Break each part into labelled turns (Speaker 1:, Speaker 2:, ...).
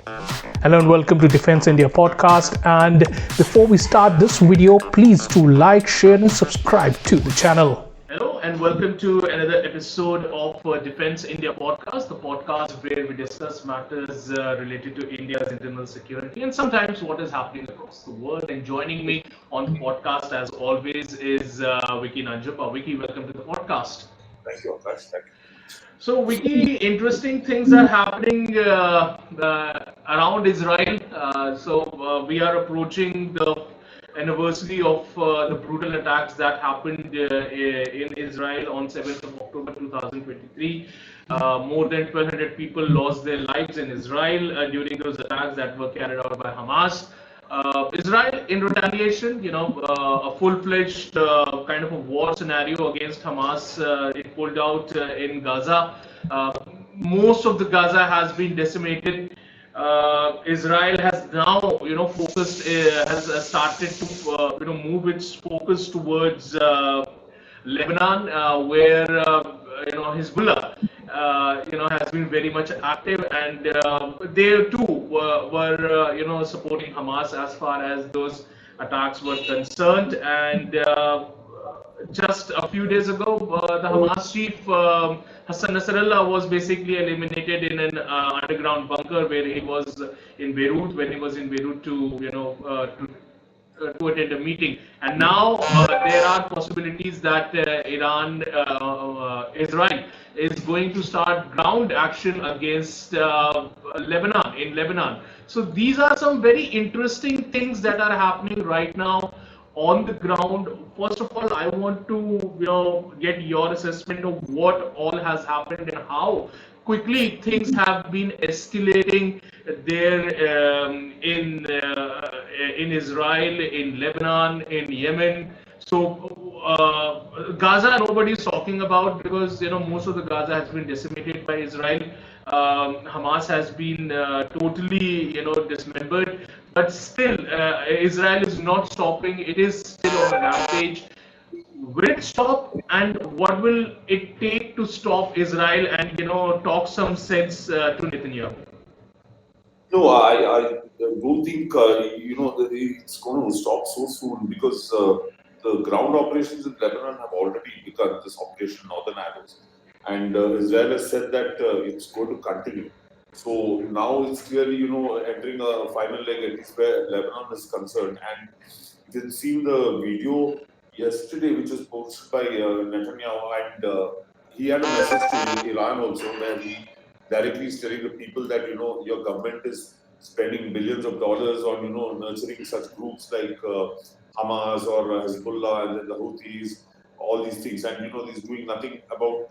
Speaker 1: Hello and welcome to Defense India podcast. And before we start this video, please do like, share and subscribe to the channel.
Speaker 2: Hello and welcome to another episode of Defense India podcast, the podcast where we discuss matters related to India's internal security and sometimes what is happening across the world. And joining me on the podcast as always is Vicky Nanjapa. Vicky, welcome to the podcast.
Speaker 3: Thank you, Akash. Thank you.
Speaker 2: So, Vicky, interesting things are happening around Israel. We are approaching the anniversary of the brutal attacks that happened in Israel on 7th of October 2023. More than 1,200 people lost their lives in Israel during those attacks that were carried out by Hamas. Israel, in retaliation, a full-fledged kind of a war scenario against Hamas. It pulled out in Gaza. Most of the Gaza has been decimated. Israel has now, has started to, move its focus towards Lebanon, where Hezbollah, has been very much active, and they too were supporting Hamas as far as those attacks were concerned. And just a few days ago, the Hamas chief Hassan Nasrallah was basically eliminated in an underground bunker where he was in Beirut when he was in Beirut to attend a meeting. And now there are possibilities that Israel is going to start ground action against Lebanon. So these are some very interesting things that are happening right now on the ground. First of all, I want to get your assessment of what all has happened and how quickly things have been escalating there in Israel, in Lebanon, in Yemen. So Gaza, nobody is talking about because most of the Gaza has been decimated by Israel. Hamas has been totally dismembered, but still Israel is not stopping. It is still on a rampage. Will it stop, and what will it take to stop Israel and talk some sense to Netanyahu?
Speaker 3: No, I don't think it's going to stop so soon because the ground operations in Lebanon have already begun. This Operation Northern Arrows, and Israel has said that it's going to continue. So now it's clearly entering a final leg, at least where Lebanon is concerned. And you can see the video yesterday, which was posted by Netanyahu, and he had a message to Iran also, where he directly is telling the people that your government is spending billions of dollars on nurturing such groups like Hamas or Hezbollah and then the Houthis, all these things, and he's doing nothing about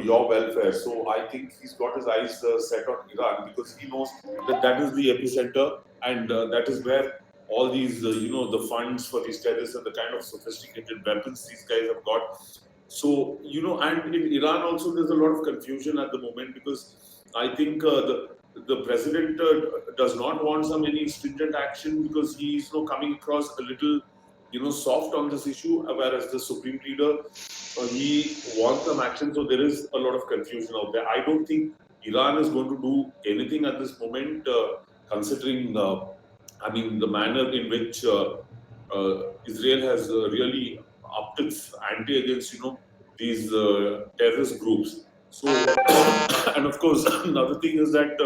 Speaker 3: your welfare. So I think he's got his eyes set on Iran because he knows that is the epicenter, and that is where all these the funds for these terrorists and the kind of sophisticated weapons these guys have got. So and in Iran also there's a lot of confusion at the moment because I think the president does not want some any stringent action because he's coming across a little soft on this issue, whereas the supreme leader he wants some action. So there is a lot of confusion out there. I don't think Iran is going to do anything at this moment, considering the manner in which Israel has really upped its ante against these terrorist groups. So and of course another thing is that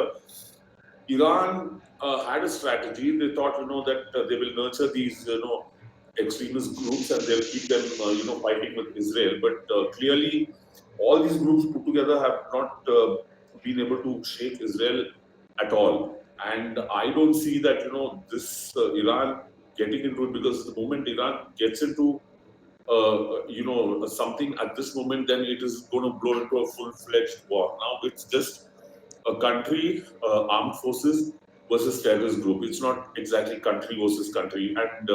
Speaker 3: Iran had a strategy. They thought that they will nurture these extremist groups and they'll keep them fighting with Israel. But clearly all these groups put together have not been able to shake Israel at all. And I don't see that this Iran getting into it, because the moment Iran gets into something at this moment, then it is going to blow into a full-fledged war. Now it's just a country, armed forces versus terrorist group. It's not exactly country versus country. And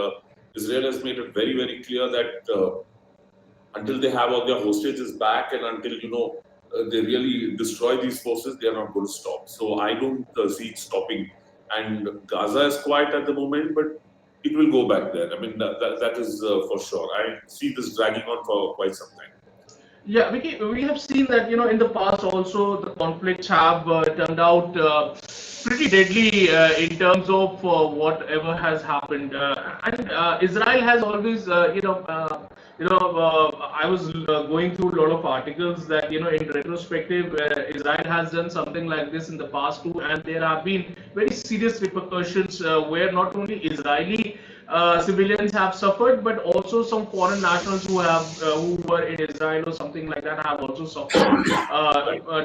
Speaker 3: Israel has made it very, very clear that until they have all their hostages back and until they really destroy these forces, they are not going to stop. So I don't see it stopping. And Gaza is quiet at the moment, but it will go back there. I mean, that is for sure. I see this dragging on for quite some time.
Speaker 2: Yeah, we have seen that, in the past also the conflicts have turned out pretty deadly in terms of whatever has happened. And Israel has always, I was going through a lot of articles that, in retrospective, Israel has done something like this in the past too, and there have been very serious repercussions where not only Israeli civilians have suffered, but also some foreign nationals who were in Israel or something like that have also suffered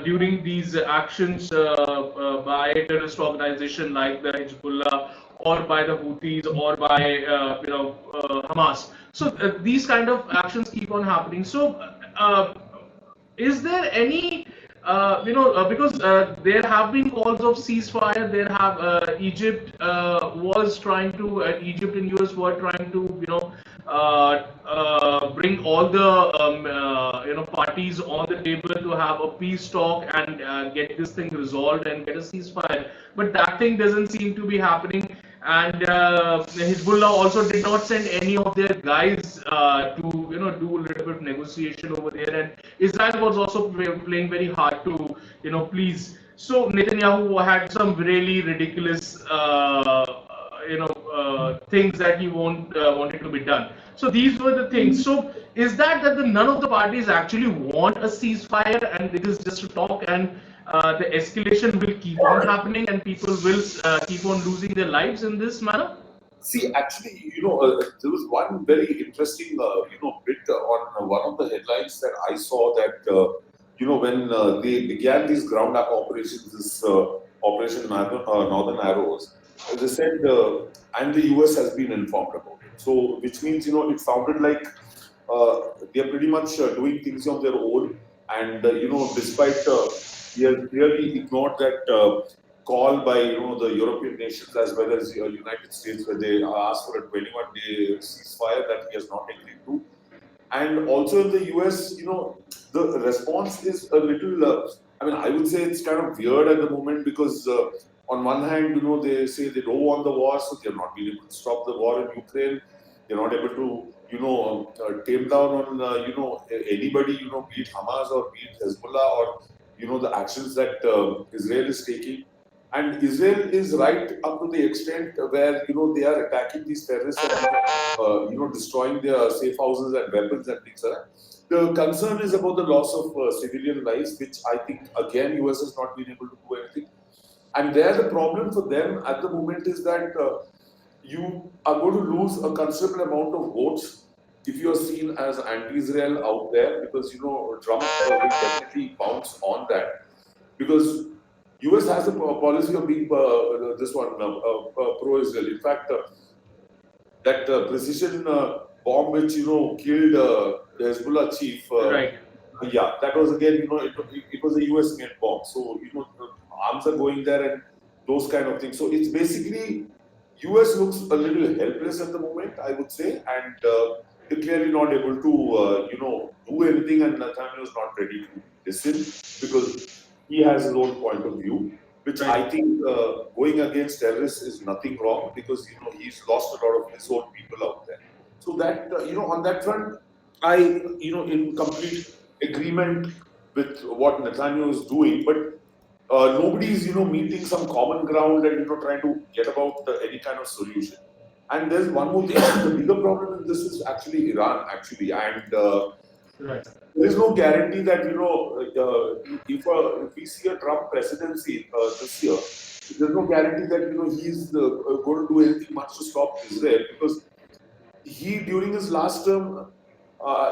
Speaker 2: during these actions by terrorist organization like the Hezbollah or by the Houthis or by Hamas. So these kind of actions keep on happening. So is there any because there have been calls of ceasefire. There have Egypt was trying to Egypt and US were trying to bring all the parties on the table to have a peace talk and get this thing resolved and get a ceasefire. But that thing doesn't seem to be happening. And Hezbollah also did not send any of their guys to do a little bit of negotiation over there, and Israel was also playing very hard to please. So Netanyahu had some really ridiculous things that he wanted to be done. So these were the things. So is that none of the parties actually want a ceasefire and it is just a talk, and the escalation will keep on happening and people will keep on losing their lives in this manner?
Speaker 3: See, actually, there was one very interesting, bit on one of the headlines that I saw that, when they began these ground up operations, this Operation Northern Arrows, they said, and the US has been informed about it. So, which means, it sounded like they are pretty much doing things on their own. And, despite they have clearly ignored that call by the European nations as well as United States, where they asked for a 21-day ceasefire that he has not agreed to. And also in the US, the response is a little. I would say it's kind of weird at the moment because on one hand, they say they don't want the war, so they're not being able to stop the war in Ukraine. They're not able to, tame down on, anybody, be it Hamas or be it Hezbollah or, the actions that Israel is taking. And Israel is right up to the extent where they are attacking these terrorists and destroying their safe houses and weapons and things like that. The concern is about the loss of civilian lives, which I think again US has not been able to do anything. And there the problem for them at the moment is that you are going to lose a considerable amount of votes if you are seen as anti-Israel out there, because Trump will definitely bounce on that, because US has a policy of being pro-Israel. In fact, that precision bomb which killed the Hezbollah chief.
Speaker 2: Right.
Speaker 3: Yeah, that was again it was a US made bomb. So arms are going there and those kind of things. So it's basically US looks a little helpless at the moment, I would say, and they're clearly not able to do anything, and Netanyahu is not ready to listen because he has his own point of view, which I think going against terrorists is nothing wrong because he's lost a lot of his own people out there. So that on that front, I in complete agreement with what Netanyahu is doing, but nobody's meeting some common ground and trying to get about any kind of solution. And there's one more thing. The bigger problem in this is actually Iran, actually, and
Speaker 2: Right.
Speaker 3: there is no guarantee that if we see a Trump presidency this year, there's no guarantee that he's going to do anything much to stop Israel, because he during his last term,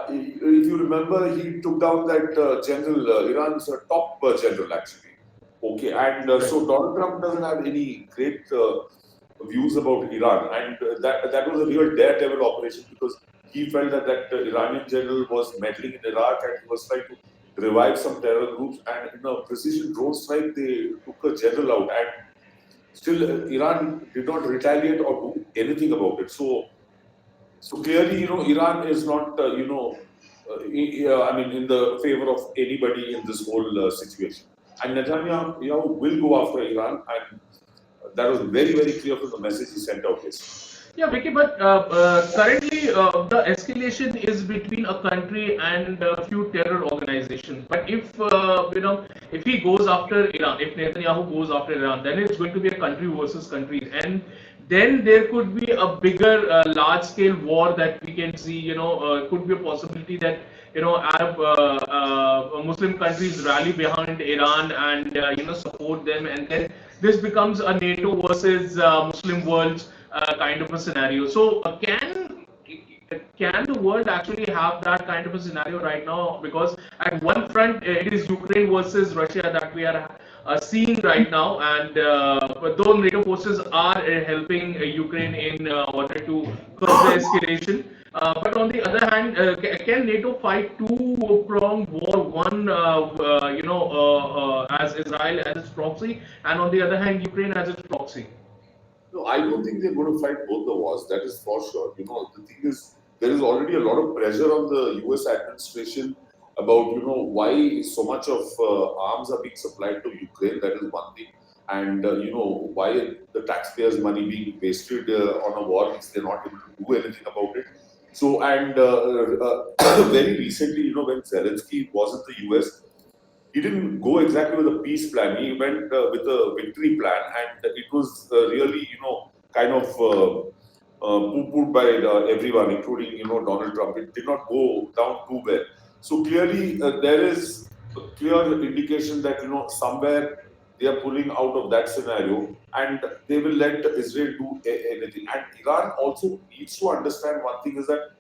Speaker 3: if you remember, he took down that general, Iran's top general actually. Okay, and so Donald Trump doesn't have any great views about Iran, and that was a real daredevil operation because he felt that Iranian general was meddling in Iraq and he was trying to revive some terror groups, and in a precision drone strike they took a general out, and still Iran did not retaliate or do anything about it. So clearly, Iran is not, in the favor of anybody in this whole situation. And Netanyahu, will go after Iran, and that was very, very clear from the message he sent out yesterday.
Speaker 2: Yeah, Vicky, but currently the escalation is between a country and a few terror organizations. But if if he goes after Iran, if Netanyahu goes after Iran, then it's going to be a country versus country, and then there could be a bigger, large-scale war that we can see. Could be a possibility that Arab Muslim countries rally behind Iran and support them, and then this becomes a NATO versus Muslim world kind of a scenario. So can the world actually have that kind of a scenario right now? Because at one front it is Ukraine versus Russia that we are seeing right now, and but though NATO forces are helping Ukraine in order to curb the escalation. But on the other hand, can NATO fight two-pronged war? One, as Israel as its proxy, and on the other hand, Ukraine as its proxy.
Speaker 3: No, I don't think they're going to fight both the wars. That is for sure. The thing is, there is already a lot of pressure on the U.S. administration about, why so much of arms are being supplied to Ukraine. That is one thing. And, why the taxpayers' money being wasted on a war which they're not able to do anything about it. So, and very recently, when Zelensky was in the U.S., he didn't go exactly with a peace plan. He went with a victory plan, and it was really, kind of poo-pooed by everyone, including, Donald Trump. It did not go down too well. So clearly, there is a clear indication that, somewhere they are pulling out of that scenario, and they will let Israel do anything. And Iran also needs to understand one thing is that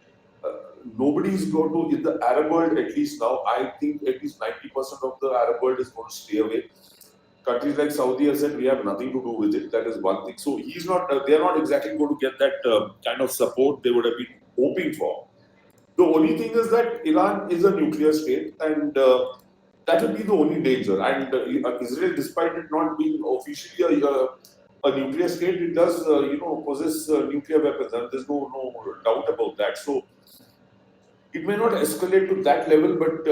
Speaker 3: uh, nobody is going to, in the Arab world at least now, I think at least 90% of the Arab world is going to stay away. Countries like Saudi have said we have nothing to do with it. That is one thing. So he's not, they are not exactly going to get that kind of support they would have been hoping for. The only thing is that Iran is a nuclear state, and that will be the only danger. And Israel, despite it not being officially a nuclear state, it does, possess nuclear weapons, and there's no doubt about that. So it may not escalate to that level, but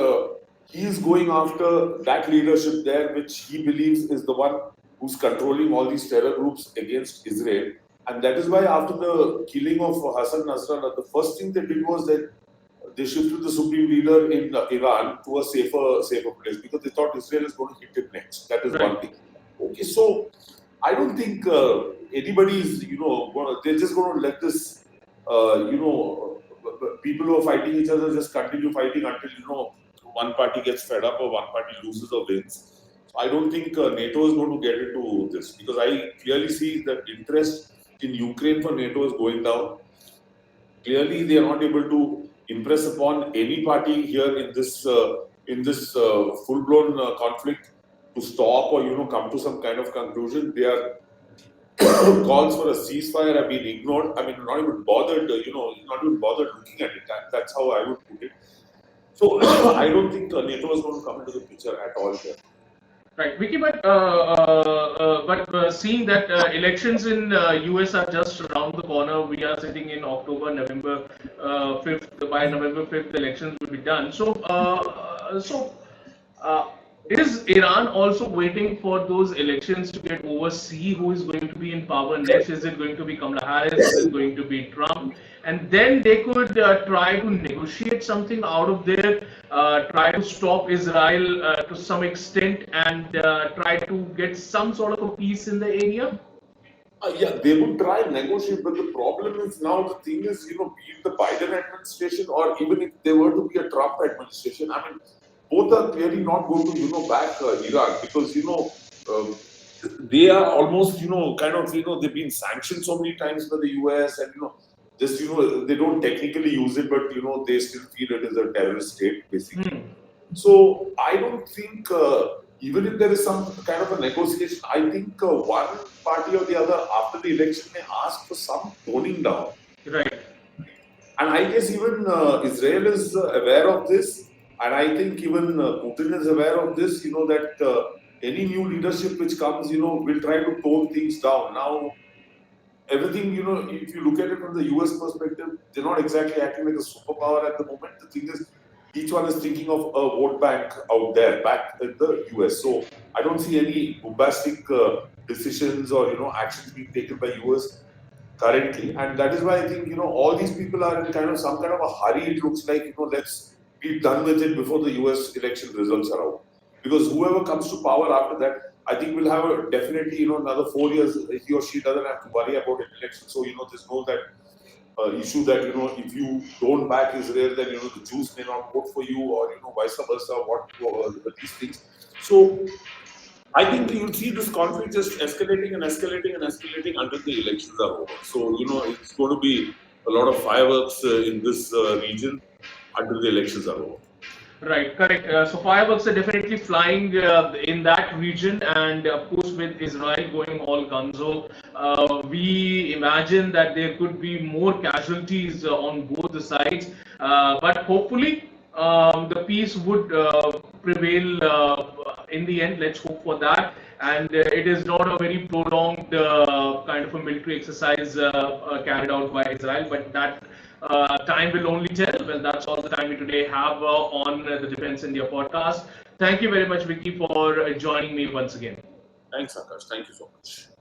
Speaker 3: he is going after that leadership there, which he believes is the one who's controlling all these terror groups against Israel. And that is why, after the killing of Hassan Nasrallah, the first thing they did was that they shifted the supreme leader in Iran to a safer place because they thought Israel is going to hit it next. That is one thing. Okay, so I don't think anybody is, they're just going to let this, people who are fighting each other just continue fighting until, one party gets fed up or one party loses or wins. So I don't think NATO is going to get into this because I clearly see that interest in Ukraine for NATO is going down. Clearly, they are not able to impress upon any party here in this full-blown conflict to stop or come to some kind of conclusion. They are calls for a ceasefire have been ignored. I mean, not even bothered. Not even bothered looking at it. That's how I would put it. So I don't think NATO is going to come into the picture at all here.
Speaker 2: Right, Vicky, but seeing that elections in US are just around the corner, we are sitting in October, November 5th. By November 5th, elections will be done. Uh, is Iran also waiting for those elections to get over? See who is going to be in power next? Is it going to be Kamala Harris? Is it going to be Trump? And then they could try to negotiate something out of there, try to stop Israel to some extent, and try to get some sort of a peace in the area.
Speaker 3: Yeah, they would try and negotiate, but the problem is now the thing is, be it the Biden administration or even if there were to be a Trump administration, I mean, both are clearly not going to, back Iran because, they are almost, kind of, they've been sanctioned so many times by the US and, just, they don't technically use it, but, they still feel it is a terrorist state, basically. So I don't think, even if there is some kind of a negotiation, I think one party or the other after the election may ask for some toning down.
Speaker 2: Right.
Speaker 3: And I guess even Israel is aware of this. And I think even Putin is aware of this, that any new leadership which comes, will try to tone things down. Now, everything, if you look at it from the US perspective, they're not exactly acting like a superpower at the moment. The thing is, each one is thinking of a vote bank out there, back in the US. So I don't see any bombastic decisions or, actions being taken by US currently, and that is why I think all these people are in some kind of a hurry. It looks like let's be done with it before the US election results are out, because whoever comes to power after that, I think will have definitely another 4 years. He or she doesn't have to worry about an election. So there's no that issue that if you don't back Israel, then the Jews may not vote for you, or vice versa. These things. So I think you'll see this conflict just escalating and escalating and escalating until the elections are over. So it's going to be a lot of fireworks in this region until the elections are over.
Speaker 2: Right, correct. So fireworks are definitely flying in that region, and of course, with Israel going all gunzo, we imagine that there could be more casualties on both the sides. But hopefully, the peace would prevail in the end. Let's hope for that. And it is not a very prolonged kind of a military exercise carried out by Israel, but that time will only tell. Well, that's all the time we today have on the Defense India podcast. Thank you very much, Vicky, for joining me once again.
Speaker 3: Thanks, Akash. Thank you so much.